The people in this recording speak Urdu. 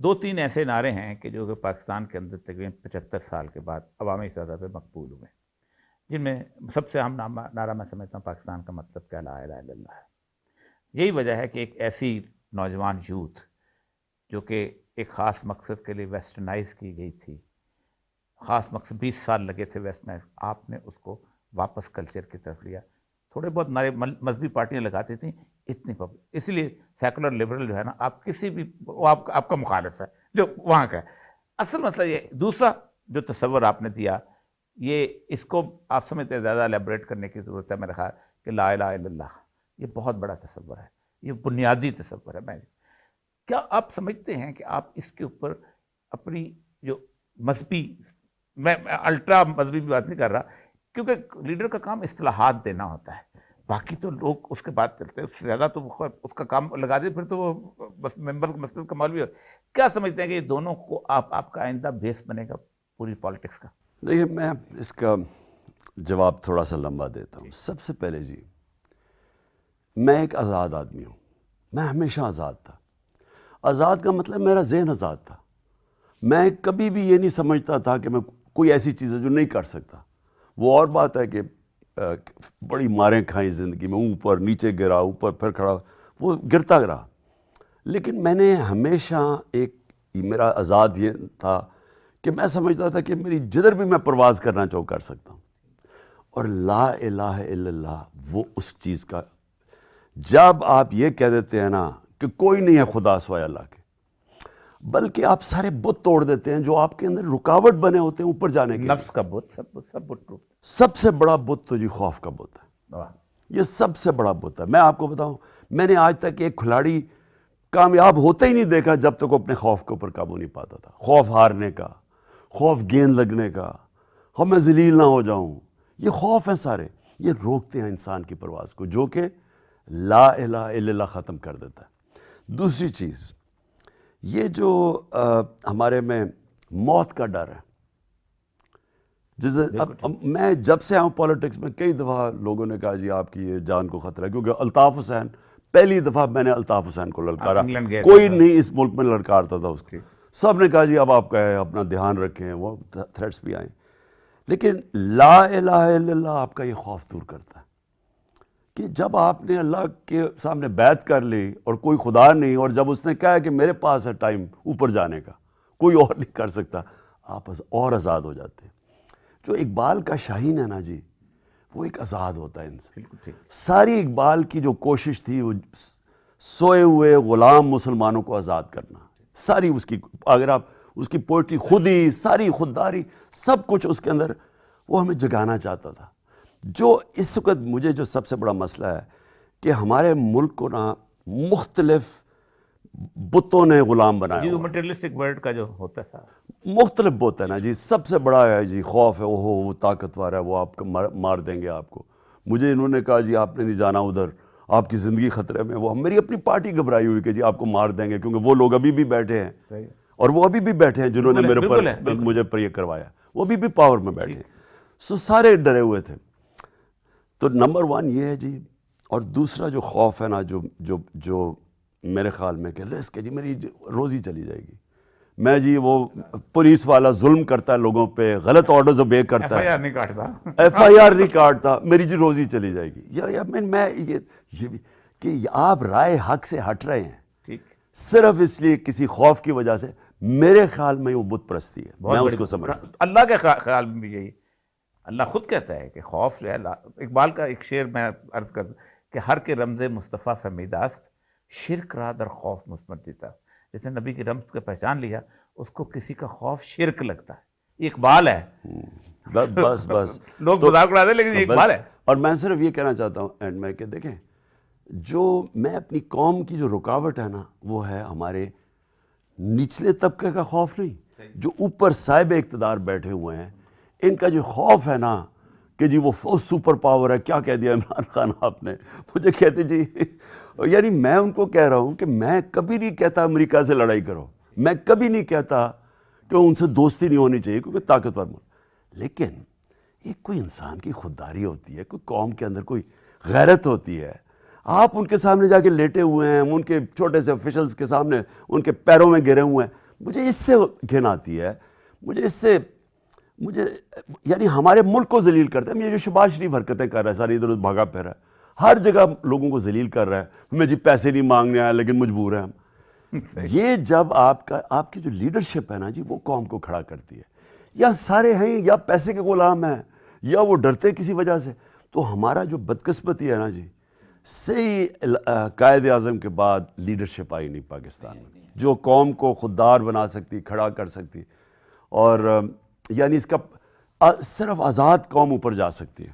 دو تین ایسے نعرے ہیں کہ جو کہ پاکستان کے اندر تقریباً 75 سال کے بعد عوامی سطح پہ مقبول ہوئے، جن میں سب سے اہم نعرہ میں سمجھتا ہوں پاکستان کا مطلب کیا لا الہ الا اللہ ہے۔ یہی وجہ ہے کہ ایک ایسی نوجوان یوتھ جو کہ ایک خاص مقصد کے لیے ویسٹرنائز کی گئی تھی، خاص مقصد 20 سال لگے تھے ویسٹرنائز، آپ نے اس کو واپس کلچر کی طرف لیا۔ تھوڑے بہت نعرے مذہبی پارٹیاں لگاتی تھیں، اتنی پبلک، اس لیے سیکولر لبرل جو ہے نا، آپ کسی بھی وہ آپ کا مخالف ہے جو وہاں کا ہے۔ اصل مسئلہ یہ دوسرا جو تصور آپ نے دیا، یہ اس کو آپ سمجھتے ہیں زیادہ الیبوریٹ کرنے کی ضرورت ہے میرے خیال کہ لا الہ الا اللہ، یہ بہت بڑا تصور ہے، یہ بنیادی تصور ہے۔ کیا آپ سمجھتے ہیں کہ آپ اس کے اوپر اپنی جو مذہبی، میں الٹرا مذہبی بھی بات نہیں کر رہا، کیونکہ لیڈر کا کام اصطلاحات دینا ہوتا ہے، باقی تو لوگ اس کے بعد چلتے ہیں، اس سے زیادہ تو اس کا کام لگا دے پھر تو وہ بس ممبر مسجد کا مولوی ہو۔ کیا سمجھتے ہیں کہ یہ دونوں کو آپ کا آئندہ بیس بنے گا پوری پالیٹکس کا؟ دیکھیے، میں اس کا جواب تھوڑا سا لمبا دیتا ہوں۔ سب سے پہلے جی، میں ایک آزاد آدمی ہوں، میں ہمیشہ آزاد تھا۔ آزاد کا مطلب میرا ذہن آزاد تھا، میں کبھی بھی یہ نہیں سمجھتا تھا کہ میں کوئی ایسی چیز ہے جو نہیں کر سکتا۔ وہ اور بات ہے کہ بڑی ماریں کھائیں زندگی میں، اوپر نیچے گرا، اوپر پھر کھڑا، وہ گرتا رہا، لیکن میں نے ہمیشہ ایک میرا آزاد یہ تھا کہ میں سمجھتا تھا کہ میری جدھر بھی میں پرواز کرنا چاہوں کر سکتا ہوں۔ اور لا الہ الا اللہ وہ اس چیز کا، جب آپ یہ کہہ دیتے ہیں نا کہ کوئی نہیں ہے خدا سوائے اللہ کے، بلکہ آپ سارے بت توڑ دیتے ہیں جو آپ کے اندر رکاوٹ بنے ہوتے ہیں اوپر جانے کے، نفس کا بت، سب بت ٹوٹ۔ سب سے بڑا بت تو جی خوف کا بت ہے، یہ سب سے بڑا بت ہے۔ میں آپ کو بتاؤں، میں نے آج تک ایک کھلاڑی کامیاب ہوتا ہی نہیں دیکھا جب تک وہ اپنے خوف کے اوپر قابو نہیں پاتا تھا۔ خوف ہارنے کا، خوف گیند لگنے کا، ہم میں ذلیل نہ ہو جاؤں، یہ خوف ہیں سارے، یہ روکتے ہیں انسان کی پرواز کو، جو کہ لا الہ الا اللہ ختم کر دیتا ہے۔ دوسری چیز، یہ جو ہمارے میں موت کا ڈر ہے، میں جب سے آؤں پالیٹکس میں کئی دفعہ لوگوں نے کہا جی آپ کی یہ جان کو خطرہ ہے، کیونکہ الطاف حسین، پہلی دفعہ میں نے الطاف حسین کو للکارا، کوئی نہیں اس ملک میں للکارتا تھا اس کو، سب نے کہا جی اب آپ کا ہے، اپنا دھیان رکھیں، وہ تھریٹس بھی آئیں، لیکن لا الہ الا اللہ آپ کا یہ خوف دور کرتا ہے کہ جب آپ نے اللہ کے سامنے بیعت کر لی اور کوئی خدا نہیں، اور جب اس نے کہا کہ میرے پاس ہے ٹائم اوپر جانے کا، کوئی اور نہیں کر سکتا، آپ اور آزاد ہو جاتے ہیں۔ جو اقبال کا شاہین ہے نا جی، وہ ایک آزاد ہوتا ہے ان سے۔ ساری اقبال کی جو کوشش تھی وہ سوئے ہوئے غلام مسلمانوں کو آزاد کرنا، ساری اس کی، اگر آپ اس کی پوئٹری، خود ہی ساری خودداری، سب کچھ اس کے اندر وہ ہمیں جگانا چاہتا تھا۔ جو اس وقت مجھے جو سب سے بڑا مسئلہ ہے کہ ہمارے ملک کو نا مختلف بتوں نے غلام بنایا، جو مٹیریلسٹک ورلڈ کا جو ہوتا ہے سارا مختلف بت ہے نا جی۔ سب سے بڑا ہے جی خوف ہے، وہ طاقتور ہے، وہ آپ کو مار دیں گے آپ کو۔ مجھے انہوں نے کہا جی آپ نے نہیں جانا ادھر، آپ کی زندگی خطرے میں، وہ میری اپنی پارٹی گھبرائی ہوئی کہ جی آپ کو مار دیں گے، کیونکہ وہ لوگ ابھی بھی بیٹھے ہیں، اور وہ ابھی بھی بیٹھے ہیں جنہوں نے میرے پر مجھے پر یہ کروایا، وہ ابھی بھی پاور میں بیٹھے ہیں، سو سارے ڈرے ہوئے تھے۔ تو نمبر 1 یہ ہے جی، اور دوسرا جو خوف ہے نا، جو میرے خیال میں کہ رسک ہے جی، میری روزی چلی جائے گی، میں جی وہ پولیس والا ظلم کرتا ہے لوگوں پہ، غلط آرڈرز اوبے کرتا ہے، ایف آئی آر نہیں کاٹتا، میری جی روزی چلی جائے گی، یا میں یہ بھی کہ آپ رائے حق سے ہٹ رہے ہیں صرف اس لیے کسی خوف کی وجہ سے، میرے خیال میں وہ بت پرستی ہے، میں اس کو سمجھتا ہوں۔ اللہ کے خیال میں بھی یہی، اللہ خود کہتا ہے کہ خوف جو ہے، اقبال کا ایک شعر میں عرض کر دوں کہ ہر کے رمز مصطفیٰ فہمیداست، شرک را در خوف مثبت دیتا، جیسے نبی کی رمز کو پہچان لیا، اس کو کسی کا خوف شرک لگتا ہے، یہ اقبال ہے، بس لوگ مذاق اڑا دیں لیکن یہ اقبال ہے۔ اور میں صرف یہ کہنا چاہتا ہوں اینڈ میں کہ دیکھیں، جو میں اپنی قوم کی جو رکاوٹ ہے نا، وہ ہے ہمارے نچلے طبقے کا خوف نہیں، جو اوپر صاحب اقتدار بیٹھے ہوئے ہیں، ان کا جو خوف ہے نا کہ جی وہ سپر پاور ہے، کیا کہہ دیا عمران خان آپ نے، مجھے کہتے جی، یعنی میں ان کو کہہ رہا ہوں کہ میں کبھی نہیں کہتا امریکہ سے لڑائی کرو، میں کبھی نہیں کہتا کہ ان سے دوستی نہیں ہونی چاہیے کیونکہ طاقتور ملک، لیکن ایک کوئی انسان کی خودداری ہوتی ہے، کوئی قوم کے اندر کوئی غیرت ہوتی ہے۔ آپ ان کے سامنے جا کے لیٹے ہوئے ہیں، ان کے چھوٹے سے آفیشلز کے سامنے ان کے پیروں میں گرے ہوئے ہیں، مجھے اس سے گھن آتی ہے، مجھے یعنی ہمارے ملک کو ذلیل کرتے ہیں. یہ جو شہباز شریف حرکتیں کر رہا ہے، ساری ادھر ادھر بھاگا پھر رہا ہے، ہر جگہ لوگوں کو ذلیل کر رہا ہے. ہمیں جی پیسے نہیں مانگنے آئے لیکن مجبور ہیں ہم. یہ جب آپ کی جو لیڈرشپ ہے نا جی، وہ قوم کو کھڑا کرتی ہے. یا سارے ہیں یا پیسے کے غلام ہیں یا وہ ڈرتے ہیں کسی وجہ سے. تو ہمارا جو بدقسمتی ہے نا جی، صحیح قائد اعظم کے بعد لیڈرشپ آئی نہیں پاکستان میں جو قوم کو خوددار بنا سکتی، کھڑا کر سکتی، اور یعنی اس کا صرف آزاد قوم اوپر جا سکتی ہے.